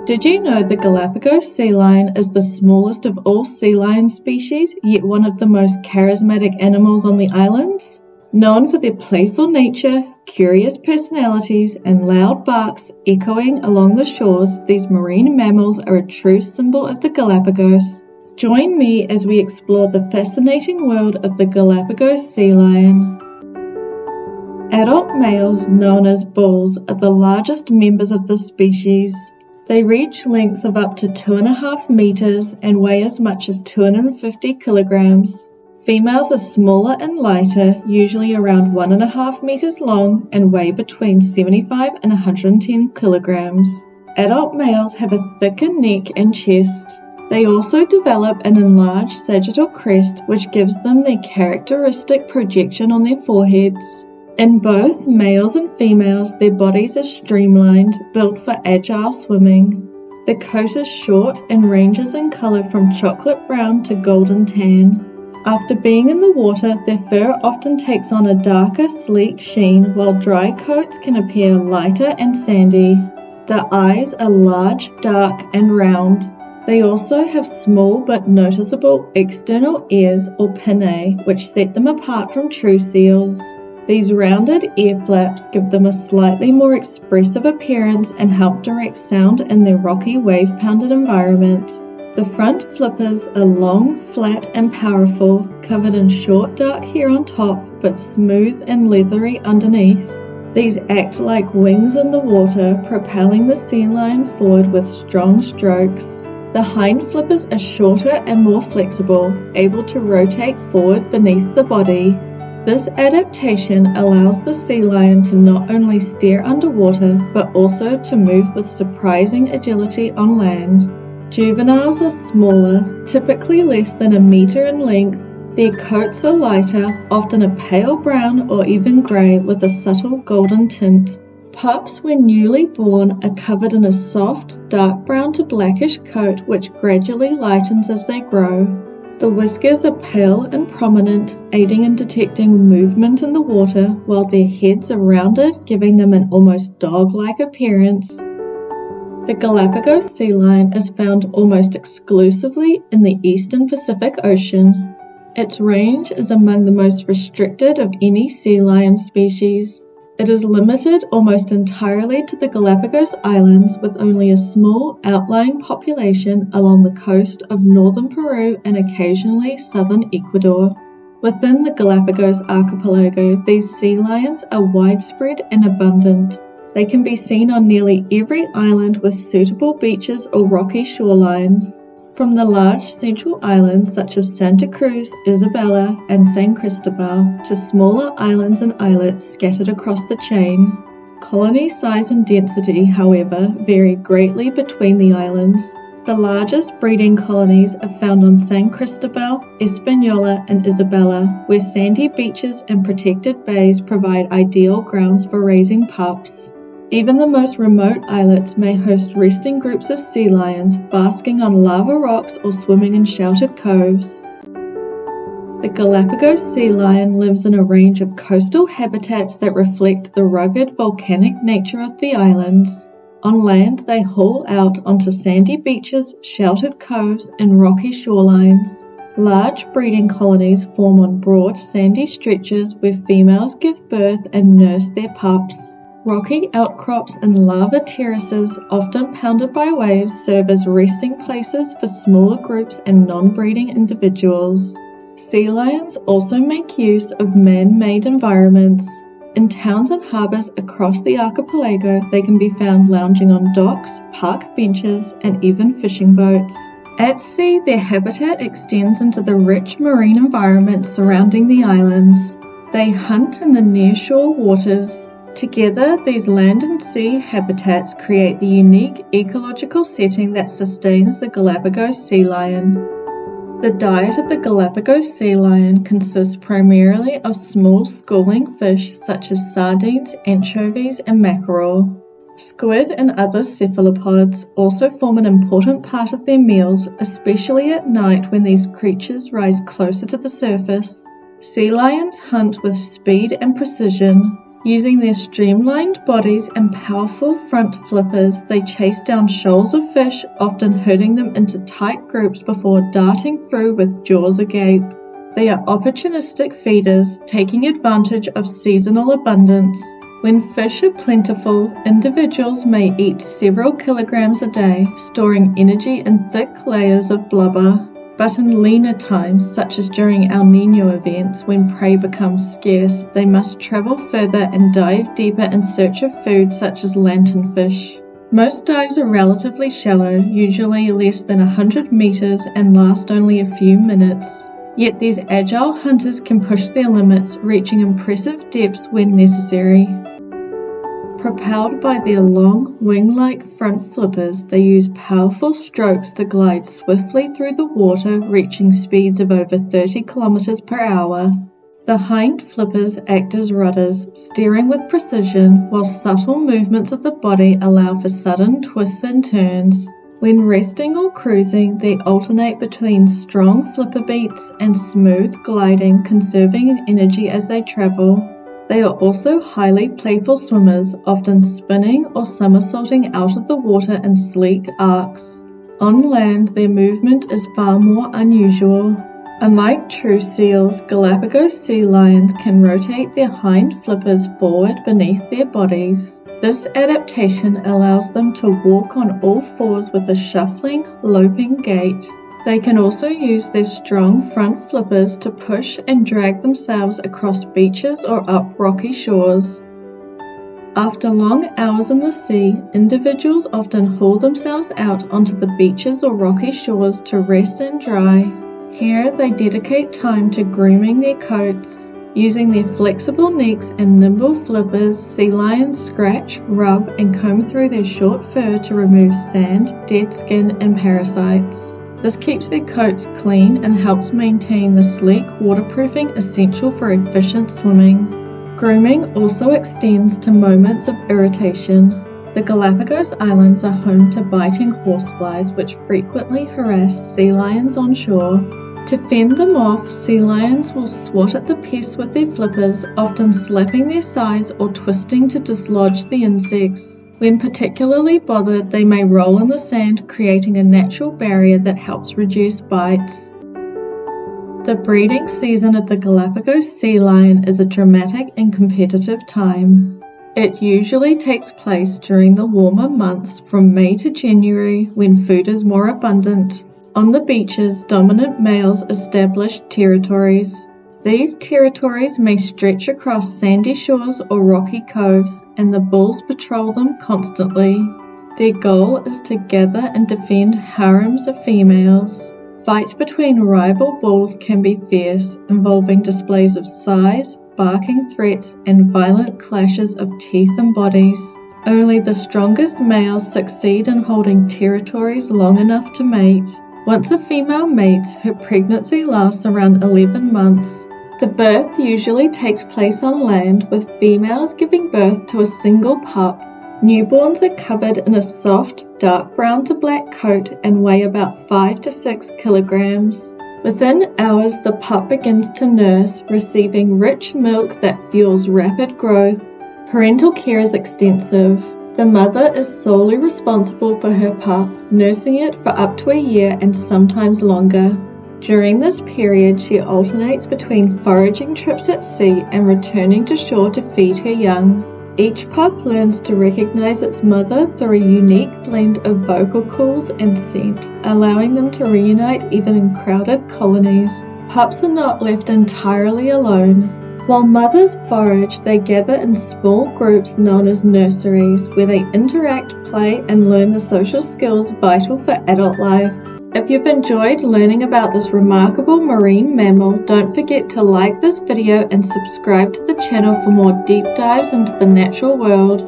Did you know the Galapagos sea lion is the smallest of all sea lion species, yet one of the most charismatic animals on the islands? Known for their playful nature, curious personalities, and loud barks echoing along the shores, these marine mammals are a true symbol of the Galapagos. Join me as we explore the fascinating world of the Galapagos sea lion. Adult males, known as bulls, are the largest members of this species. They reach lengths of up to 2.5 meters and weigh as much as 250 kilograms. Females are smaller and lighter, usually around 1.5 meters long and weigh between 75 and 110 kilograms. Adult males have a thicker neck and chest. They also develop an enlarged sagittal crest, which gives them their characteristic projection on their foreheads. In both males and females, their bodies are streamlined, built for agile swimming. The coat is short and ranges in color from chocolate brown to golden tan. After being in the water, their fur often takes on a darker, sleek sheen, while dry coats can appear lighter and sandy. The eyes are large, dark, and round. They also have small but noticeable external ears or pinnae, which set them apart from true seals. These rounded ear flaps give them a slightly more expressive appearance and help direct sound in their rocky, wave-pounded environment. The front flippers are long, flat, and powerful, covered in short dark hair on top, but smooth and leathery underneath. These act like wings in the water, propelling the sea lion forward with strong strokes. The hind flippers are shorter and more flexible, able to rotate forward beneath the body. This adaptation allows the sea lion to not only steer underwater, but also to move with surprising agility on land. Juveniles are smaller, typically less than 1 meter in length. Their coats are lighter, often a pale brown or even grey with a subtle golden tint. Pups, when newly born, are covered in a soft, dark brown to blackish coat which gradually lightens as they grow. The whiskers are pale and prominent, aiding in detecting movement in the water, while their heads are rounded, giving them an almost dog-like appearance. The Galapagos sea lion is found almost exclusively in the eastern Pacific Ocean. Its range is among the most restricted of any sea lion species. It is limited almost entirely to the Galapagos Islands, with only a small outlying population along the coast of northern Peru and occasionally southern Ecuador. Within the Galapagos archipelago, these sea lions are widespread and abundant. They can be seen on nearly every island with suitable beaches or rocky shorelines. From the large central islands such as Santa Cruz, Isabela, and San Cristobal to smaller islands and islets scattered across the chain. Colony size and density, however, vary greatly between the islands. The largest breeding colonies are found on San Cristobal, Hispaniola, and Isabela, where sandy beaches and protected bays provide ideal grounds for raising pups. Even the most remote islets may host resting groups of sea lions, basking on lava rocks or swimming in sheltered coves. The Galapagos sea lion lives in a range of coastal habitats that reflect the rugged volcanic nature of the islands. On land, they haul out onto sandy beaches, sheltered coves, and rocky shorelines. Large breeding colonies form on broad sandy stretches where females give birth and nurse their pups. Rocky outcrops and lava terraces, often pounded by waves, serve as resting places for smaller groups and non-breeding individuals. Sea lions also make use of man-made environments. In towns and harbours across the archipelago, they can be found lounging on docks, park benches, and even fishing boats. At sea, their habitat extends into the rich marine environment surrounding the islands. They hunt in the nearshore waters. Together, these land and sea habitats create the unique ecological setting that sustains the Galapagos sea lion. The diet of the Galapagos sea lion consists primarily of small schooling fish such as sardines, anchovies, and mackerel. Squid and other cephalopods also form an important part of their meals, especially at night when these creatures rise closer to the surface. Sea lions hunt with speed and precision. Using their streamlined bodies and powerful front flippers, they chase down shoals of fish, often herding them into tight groups before darting through with jaws agape. They are opportunistic feeders, taking advantage of seasonal abundance. When fish are plentiful, individuals may eat several kilograms a day, storing energy in thick layers of blubber. But in leaner times, such as during El Niño events when prey becomes scarce, they must travel further and dive deeper in search of food such as lanternfish. Most dives are relatively shallow, usually less than 100 meters, and last only a few minutes. Yet these agile hunters can push their limits, reaching impressive depths when necessary. Propelled by their long, wing-like front flippers, they use powerful strokes to glide swiftly through the water, reaching speeds of over 30 kilometers per hour. The hind flippers act as rudders, steering with precision, while subtle movements of the body allow for sudden twists and turns. When resting or cruising, they alternate between strong flipper beats and smooth gliding, conserving energy as they travel. They are also highly playful swimmers, often spinning or somersaulting out of the water in sleek arcs. On land, their movement is far more unusual. Unlike true seals, Galapagos sea lions can rotate their hind flippers forward beneath their bodies. This adaptation allows them to walk on all fours with a shuffling, loping gait. They can also use their strong front flippers to push and drag themselves across beaches or up rocky shores. After long hours in the sea, individuals often haul themselves out onto the beaches or rocky shores to rest and dry. Here they dedicate time to grooming their coats. Using their flexible necks and nimble flippers, sea lions scratch, rub, and comb through their short fur to remove sand, dead skin, and parasites. This keeps their coats clean and helps maintain the sleek waterproofing essential for efficient swimming. Grooming also extends to moments of irritation. The Galapagos Islands are home to biting horseflies which frequently harass sea lions on shore. To fend them off, sea lions will swat at the pests with their flippers, often slapping their sides or twisting to dislodge the insects. When particularly bothered, they may roll in the sand, creating a natural barrier that helps reduce bites. The breeding season of the Galapagos sea lion is a dramatic and competitive time. It usually takes place during the warmer months from May to January when food is more abundant. On the beaches, dominant males establish territories. These territories may stretch across sandy shores or rocky coves, and the bulls patrol them constantly. Their goal is to gather and defend harems of females. Fights between rival bulls can be fierce, involving displays of size, barking threats, and violent clashes of teeth and bodies. Only the strongest males succeed in holding territories long enough to mate. Once a female mates, her pregnancy lasts around 11 months. The birth usually takes place on land, with females giving birth to a single pup. Newborns are covered in a soft, dark brown to black coat and weigh about 5 to 6 kilograms. Within hours, the pup begins to nurse, receiving rich milk that fuels rapid growth. Parental care is extensive. The mother is solely responsible for her pup, nursing it for up to a year and sometimes longer. During this period, she alternates between foraging trips at sea and returning to shore to feed her young. Each pup learns to recognize its mother through a unique blend of vocal calls and scent, allowing them to reunite even in crowded colonies. Pups are not left entirely alone. While mothers forage, they gather in small groups known as nurseries, where they interact, play, and learn the social skills vital for adult life. If you've enjoyed learning about this remarkable marine mammal, don't forget to like this video and subscribe to the channel for more deep dives into the natural world.